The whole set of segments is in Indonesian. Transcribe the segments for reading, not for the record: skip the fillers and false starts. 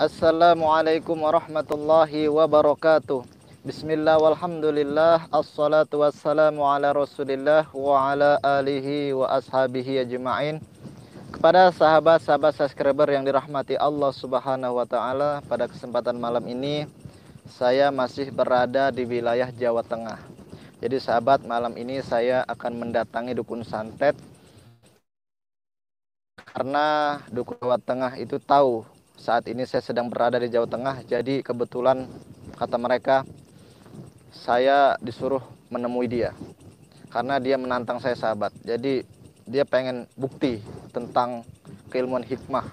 Assalamualaikum warahmatullahi wabarakatuh. Bismillah walhamdulillah. Assalatu wassalamu ala rasulillah wa ala alihi wa ashabihi ajma'in. Kepada sahabat-sahabat subscriber yang dirahmati Allah subhanahu wa ta'ala, pada kesempatan malam ini saya masih berada di wilayah Jawa Tengah. Jadi sahabat, malam ini saya akan mendatangi Dukun Santet, karena Dukun Jawa Tengah itu tahu saat ini saya sedang berada di Jawa Tengah. Jadi kebetulan kata mereka saya disuruh menemui dia karena dia menantang saya sahabat. Jadi dia pengen bukti tentang keilmuan hikmah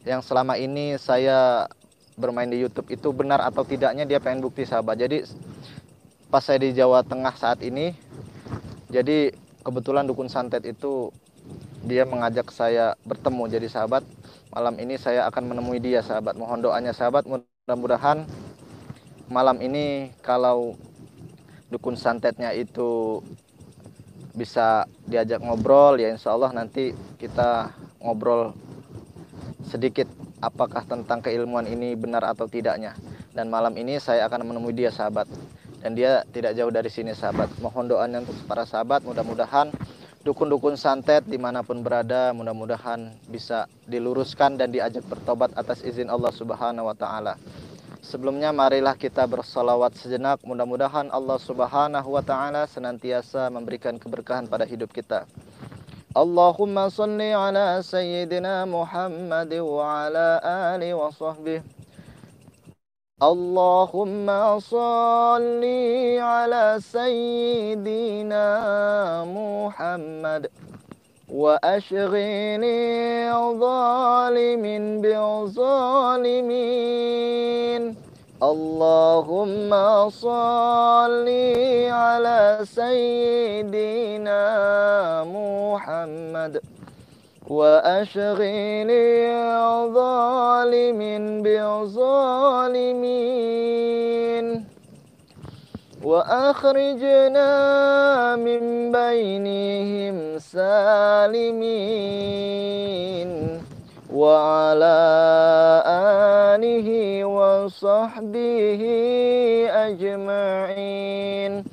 yang selama ini saya bermain di YouTube itu benar atau tidaknya, dia pengen bukti sahabat. Jadi pas saya di Jawa Tengah saat ini, jadi kebetulan Dukun Santet itu dia mengajak saya bertemu. Jadi sahabat, malam ini saya akan menemui dia sahabat. Mohon doanya sahabat, mudah-mudahan malam ini kalau Dukun Santetnya itu bisa diajak ngobrol, ya insya Allah nanti kita ngobrol sedikit apakah tentang keilmuan ini benar atau tidaknya. Dan malam ini saya akan menemui dia sahabat, dan dia tidak jauh dari sini sahabat. Mohon doanya untuk para sahabat, mudah-mudahan dukun-dukun santet dimanapun berada, mudah-mudahan bisa diluruskan dan diajak bertobat atas izin Allah subhanahu wa ta'ala. Sebelumnya marilah kita bersolawat sejenak, mudah-mudahan Allah subhanahu wa ta'ala senantiasa memberikan keberkahan pada hidup kita. Allahumma salli ala sayyidina Muhammad wa ala ali wa sahbihi. Allahumma salli ala sayyidina Muhammad wa ashghini zalimin bil zalimin. Allahumma salli ala sayyidina Muhammad wa ashghini zalimin bil zalimin wa akhrijna min bainihim salimin wa ala alihi wa sahbihi ajma'in.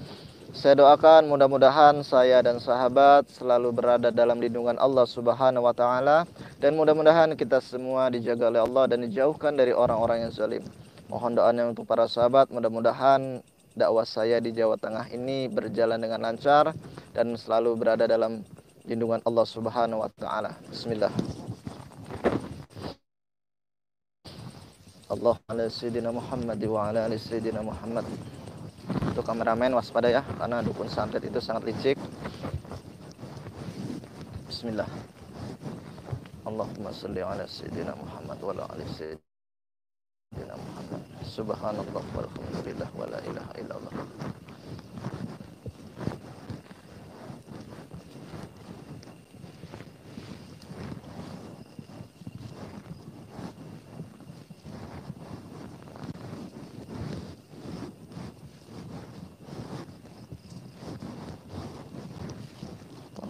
Saya doakan mudah-mudahan saya dan sahabat selalu berada dalam lindungan Allah subhanahu wa ta'ala, dan mudah-mudahan kita semua dijaga oleh Allah dan dijauhkan dari orang-orang yang zalim. Mohon doanya untuk para sahabat, mudah-mudahan dakwah saya di Jawa Tengah ini berjalan dengan lancar dan selalu berada dalam lindungan Allah subhanahu wa ta'ala. Bismillah. Allahumma sayyidina Muhammad wa ala ali sayyidina Muhammad. Untuk kameramen waspada ya, karena dukun santet itu sangat licik. Bismillah. Allahumma salli ala sayyidina Muhammad wa ala ali sayyidina Muhammad. Subhanallah walhamdulillah wa la ilaha illallah.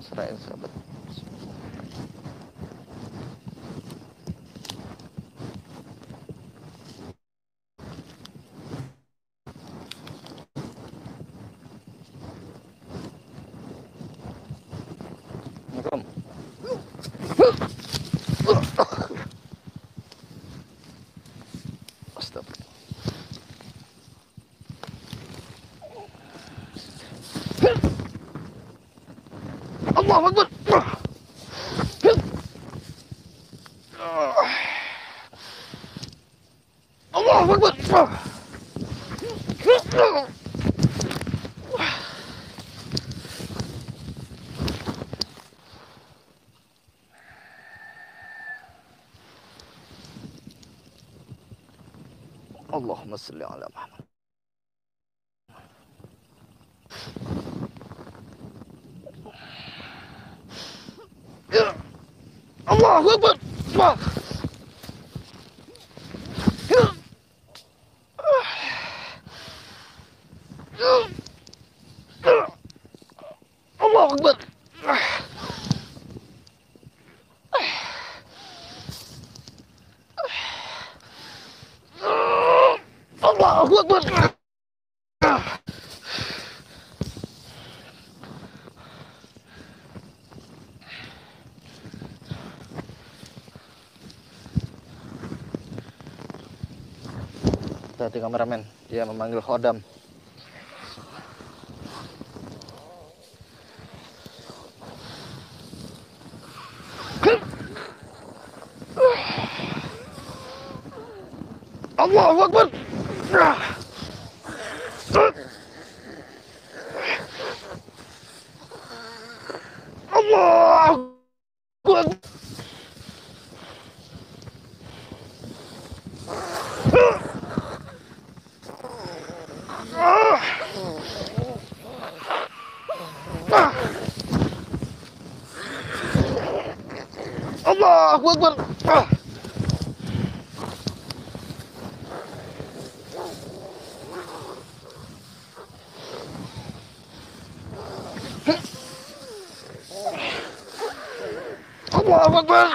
Serahin sahabat. Allahu Akbar. Allahu Akbar. Allahumma salli ala Muhammad. Allahu Akbar. Allahu Akbar. Allahu Akbar. Hati kameramen, dia memanggil khodam. Allahu Akbar. Allahu Akbar. Allahu Akbar. Allahu Akbar.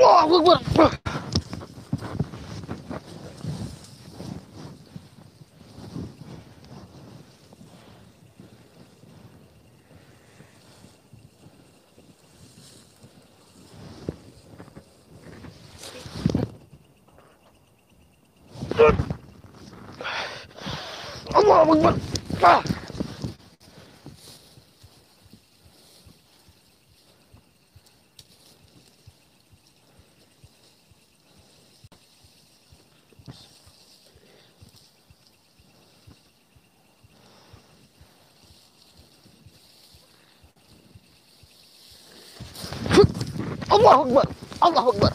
Allahu Akbar. Allahu Akbar. Allahu Akbar. Allahu Akbar.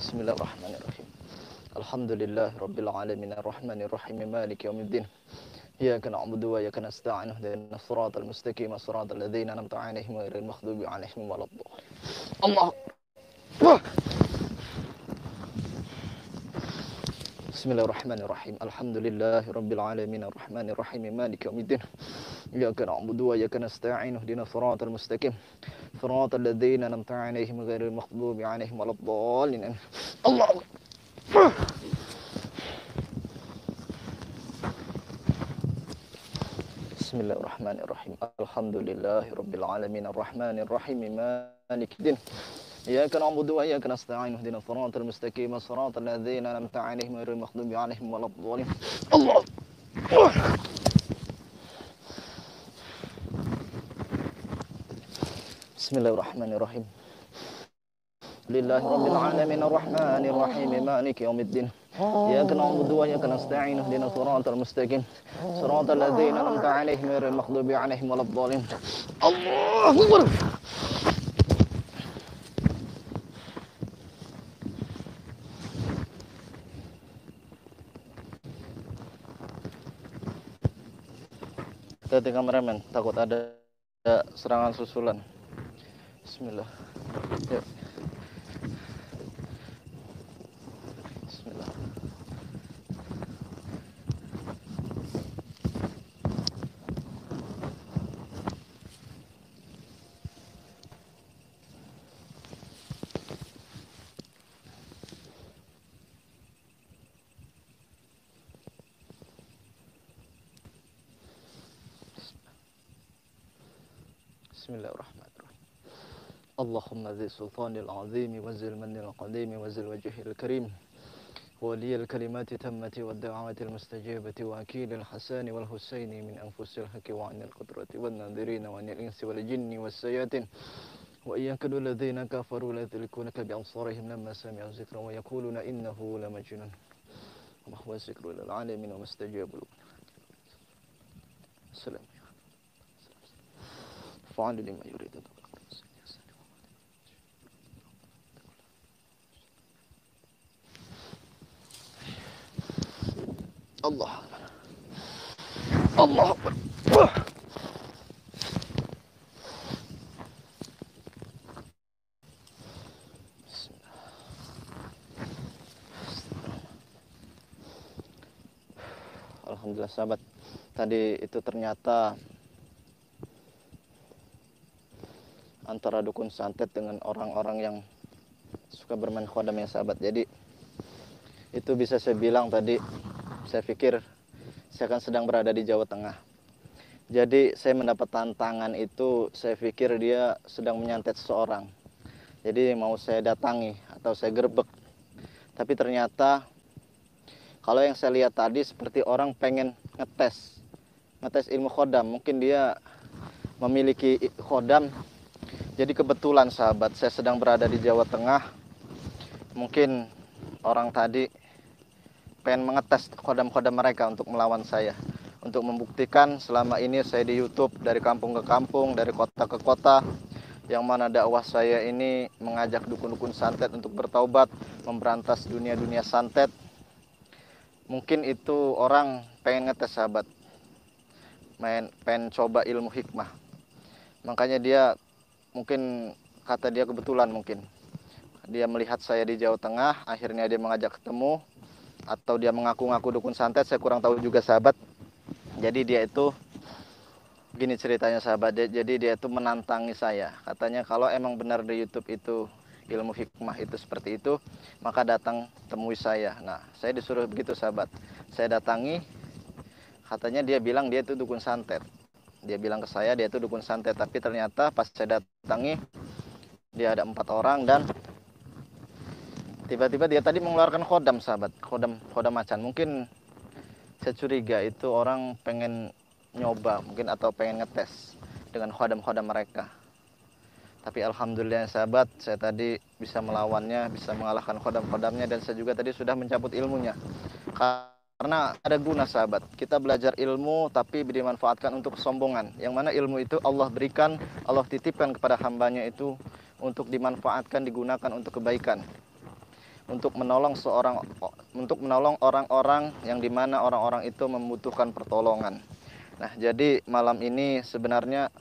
Bismillahirrahmanirrahim. Alhamdulillahi rabbil alamin arrahmanir rahim maliki yaumiddin. Iyyaka na'budu wa iyyaka nasta'in ihdinas siratal mustaqim siratal ladzina an'amta 'alaihim ghairil maghdubi 'alaihim waladdallin. Allahu Akbar. Bismillahirrahmanirrahim. Alhamdulillahi rabbil alamin arrahmanir rahim maliki yaumiddin. Iyyaka na'budu wa iyyaka nasta'in ihdinas siratal mustaqim siratal ladzina an'amta 'alaihim ghairil maghdubi 'alaihim waladdallin. Allahu Akbar. Bismillahirrahmanirrahim. Alhamdulillahi rabbil alamin arrahmanir rahim maliki yaumiddin. Iyyaka na'budu wa iyyaka nasta'in ihdinas siratal mustaqim siratal ladzina an'amta 'alaihim ghairil maghdubi 'alaihim waladdallin. Allahu Akbar. Bismillahirrahmanirrahim. Lillahi rabbil alamin arrahmanir rahim maliki yaumiddin. Iyyaka na'budu wa iyyaka nasta'in ihdinas siratal mustaqim siratal ladzina an'amta 'alaihim ghairil maghdubi 'alaihim waladdallin. Allahu Akbar. Hati kameramen, takut ada serangan susulan. Bismillah. Yuk. Bismillah. Bismillahirrahmanirrahim. Allahumma dzi sultanil azimi wa zil manil qadimi wa zil wajhil karim ولي الكلمات التامة والدعوات المستجابة وأكيل الحسن والحسين من أنفس الحق وعن القدرة والناظرين وعن الإنس والجن والسياطين وإياك الذين كفروا لا يدركونك بأبصارهم لما سمعوا الذكر ويقولون إنه لمجنون وما هو الذكر للعالمين وما استجابوا له. السلام فعل لما يريد. Allah. Allah Akbar. Alhamdulillah sahabat, tadi itu ternyata antara dukun santet dengan orang-orang yang suka bermain khodam ya sahabat. Jadi itu bisa saya bilang tadi, saya pikir saya kan sedang berada di Jawa Tengah. Jadi saya mendapat tantangan itu, saya pikir dia sedang menyantet seseorang. Jadi mau saya datangi atau saya gerbek. Tapi ternyata kalau yang saya lihat tadi seperti orang pengen ngetes ilmu khodam. Mungkin dia memiliki khodam. Jadi kebetulan sahabat, saya sedang berada di Jawa Tengah. Mungkin orang tadi pengen mengetes khodam-khodam mereka untuk melawan saya. Untuk membuktikan selama ini saya di YouTube dari kampung ke kampung, dari kota ke kota, yang mana dakwah saya ini mengajak dukun-dukun santet untuk bertaubat, memberantas dunia-dunia santet. Mungkin itu orang pengen ngetes sahabat, pengen coba ilmu hikmah. Makanya dia mungkin, kata dia kebetulan mungkin, dia melihat saya di Jawa Tengah, akhirnya dia mengajak ketemu, atau dia mengaku-ngaku dukun santet, saya kurang tahu juga sahabat. Jadi dia itu gini ceritanya sahabat, jadi dia itu menantangi saya. Katanya kalau emang benar di YouTube itu ilmu hikmah itu seperti itu, maka datang temui saya. Nah, saya disuruh begitu sahabat. Saya datangi, katanya dia bilang dia itu dukun santet. Dia bilang ke saya dia itu dukun santet, tapi ternyata pas saya datangi dia ada 4 orang dan tiba-tiba dia tadi mengeluarkan khodam sahabat, khodam macan. Mungkin saya curiga itu orang pengen nyoba mungkin atau pengen ngetes dengan khodam-khodam mereka. Tapi alhamdulillah sahabat, saya tadi bisa melawannya, bisa mengalahkan khodam-khodamnya, dan saya juga tadi sudah mencabut ilmunya. Karena ada guna sahabat, kita belajar ilmu tapi dimanfaatkan untuk kesombongan. Yang mana ilmu itu Allah berikan, Allah titipkan kepada hambanya itu untuk dimanfaatkan, digunakan untuk kebaikan. Untuk menolong orang-orang yang dimana orang-orang itu membutuhkan pertolongan. Nah, jadi malam ini sebenarnya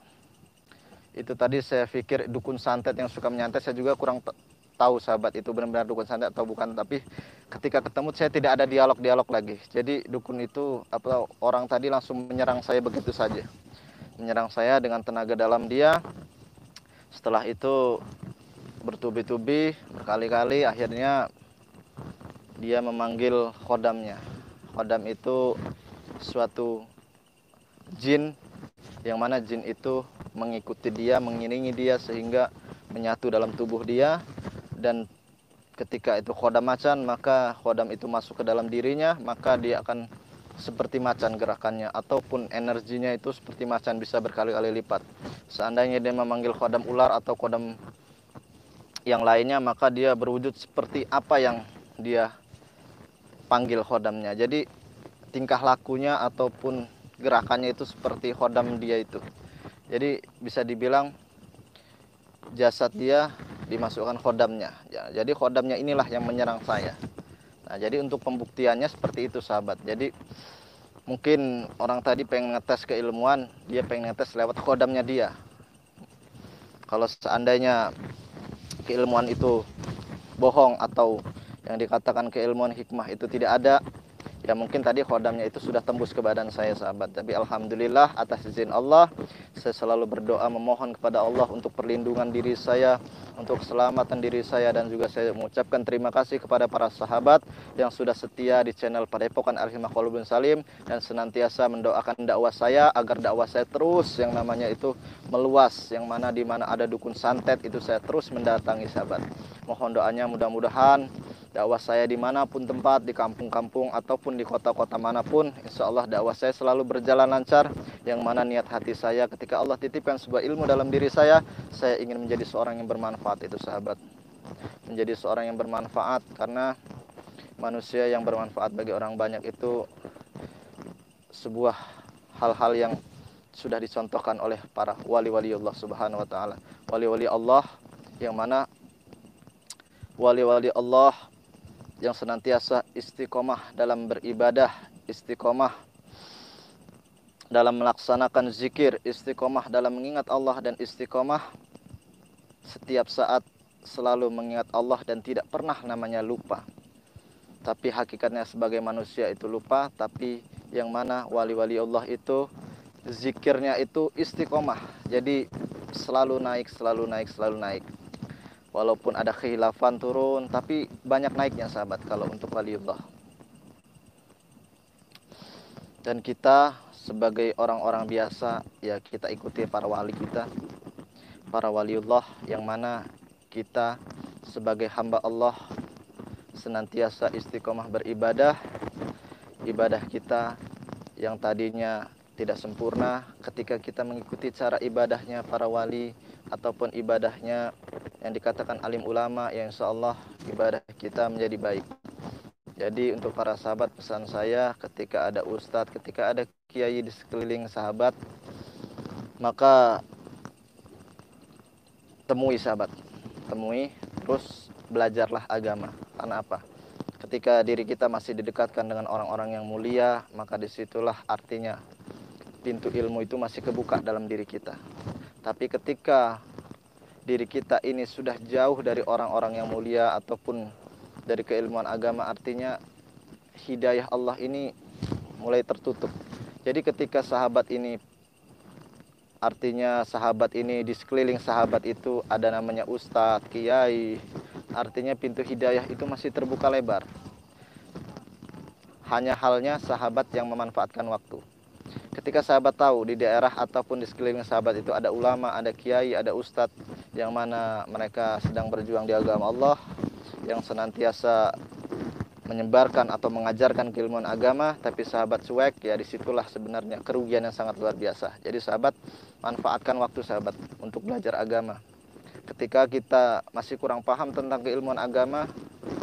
itu tadi saya pikir dukun santet yang suka menyantet, saya juga kurang tahu sahabat itu benar-benar dukun santet atau bukan. Tapi ketika ketemu saya tidak ada dialog lagi. Jadi dukun itu atau orang tadi langsung menyerang saya begitu saja. Menyerang saya dengan tenaga dalam dia. Setelah itu bertubi-tubi, berkali-kali, akhirnya dia memanggil khodamnya. Khodam itu suatu jin, yang mana jin itu mengikuti dia, mengiringi dia sehingga menyatu dalam tubuh dia. Dan ketika itu khodam macan, maka khodam itu masuk ke dalam dirinya, maka dia akan seperti macan gerakannya, ataupun energinya itu seperti macan, bisa berkali-kali lipat. Seandainya dia memanggil khodam ular atau khodam yang lainnya, maka dia berwujud seperti apa yang dia panggil khodamnya. Jadi tingkah lakunya ataupun gerakannya itu seperti khodam dia itu. Jadi bisa dibilang jasad dia dimasukkan khodamnya. Ya, jadi khodamnya inilah yang menyerang saya. Nah, jadi untuk pembuktiannya seperti itu sahabat. Jadi mungkin orang tadi pengen ngetes keilmuan, dia pengen ngetes lewat khodamnya dia. Kalau seandainya keilmuan itu bohong atau yang dikatakan keilmuan hikmah itu tidak ada, ya mungkin tadi khodamnya itu sudah tembus ke badan saya sahabat. Tapi alhamdulillah atas izin Allah, saya selalu berdoa memohon kepada Allah untuk perlindungan diri saya, untuk keselamatan diri saya, dan juga saya mengucapkan terima kasih kepada para sahabat yang sudah setia di channel Padepokan Al-Hikmah Qulubun Salim dan senantiasa mendoakan dakwah saya agar dakwah saya terus yang namanya itu meluas, yang mana di mana ada dukun santet itu saya terus mendatangi sahabat. Mohon doanya mudah-mudahan dakwah saya dimanapun tempat, di kampung-kampung ataupun di kota-kota manapun, insya Allah dakwah saya selalu berjalan lancar. Yang mana niat hati saya ketika Allah titipkan sebuah ilmu dalam diri saya ingin menjadi seorang yang bermanfaat itu sahabat. Menjadi seorang yang bermanfaat, karena manusia yang bermanfaat bagi orang banyak itu sebuah hal-hal yang sudah dicontohkan oleh para wali-wali Allah subhanahu wa ta'ala. Wali-wali Allah yang mana wali-wali Allah yang senantiasa istiqomah dalam beribadah, istiqomah dalam melaksanakan zikir, istiqomah dalam mengingat Allah, dan istiqomah setiap saat selalu mengingat Allah dan tidak pernah namanya lupa. Tapi hakikatnya sebagai manusia itu lupa, tapi yang mana wali-wali Allah itu zikirnya itu istiqomah. Jadi selalu naik, selalu naik, selalu naik. Walaupun ada khilafan turun, tapi banyak naiknya sahabat kalau untuk waliullah. Dan kita sebagai orang-orang biasa, ya kita ikuti para wali kita, para waliullah, yang mana kita sebagai hamba Allah senantiasa istiqomah beribadah. Ibadah kita yang tadinya tidak sempurna, ketika kita mengikuti cara ibadahnya para wali ataupun ibadahnya yang dikatakan alim ulama, ya insya Allah ibadah kita menjadi baik. Jadi untuk para sahabat, pesan saya, ketika ada ustadz, ketika ada kiai di sekeliling sahabat, maka temui sahabat, temui, terus belajarlah agama. Karena apa? Ketika diri kita masih didekatkan dengan orang-orang yang mulia, maka disitulah artinya pintu ilmu itu masih kebuka dalam diri kita. Tapi ketika diri kita ini sudah jauh dari orang-orang yang mulia ataupun dari keilmuan agama, artinya hidayah Allah ini mulai tertutup. Jadi ketika sahabat ini, artinya sahabat ini di sekeliling sahabat itu ada namanya ustadz, kiai, artinya pintu hidayah itu masih terbuka lebar. Hanya halnya sahabat yang memanfaatkan waktu. Ketika sahabat tahu di daerah ataupun di sekeliling sahabat itu ada ulama, ada kiai, ada ustadz, yang mana mereka sedang berjuang di agama Allah, yang senantiasa menyebarkan atau mengajarkan keilmuan agama, tapi sahabat cuek, ya disitulah sebenarnya kerugian yang sangat luar biasa. Jadi sahabat, manfaatkan waktu sahabat untuk belajar agama. Ketika kita masih kurang paham tentang keilmuan agama,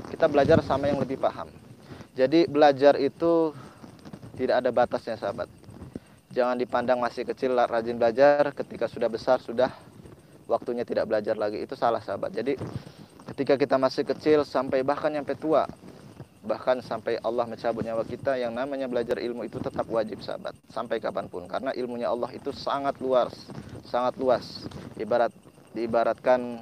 kita belajar sama yang lebih paham. Jadi belajar itu tidak ada batasnya sahabat. Jangan dipandang masih kecil rajin belajar, ketika sudah besar sudah waktunya tidak belajar lagi. Itu salah sahabat. Jadi ketika kita masih kecil sampai bahkan sampai tua, bahkan sampai Allah mencabut nyawa kita, yang namanya belajar ilmu itu tetap wajib sahabat, sampai kapanpun. Karena ilmunya Allah itu sangat luas, sangat luas. Diibaratkan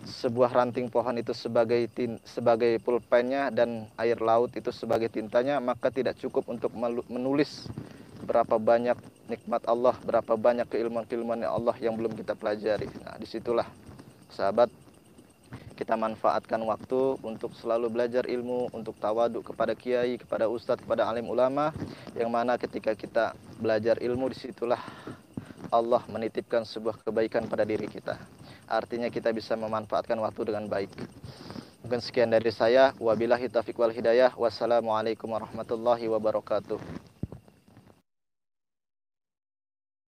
sebuah ranting pohon itu sebagai pulpennya dan air laut itu sebagai tintanya, maka tidak cukup untuk menulis berapa banyak nikmat Allah, berapa banyak keilmuan-keilmuan Allah yang belum kita pelajari. Nah, disitulah sahabat, kita manfaatkan waktu untuk selalu belajar ilmu, untuk tawaduk kepada kiai, kepada ustadz, kepada alim ulama, yang mana ketika kita belajar ilmu, disitulah Allah menitipkan sebuah kebaikan pada diri kita. Artinya kita bisa memanfaatkan waktu dengan baik. Mungkin sekian dari saya. Wabillahi taufiq wal hidayah. Wassalamualaikum warahmatullahi wabarakatuh.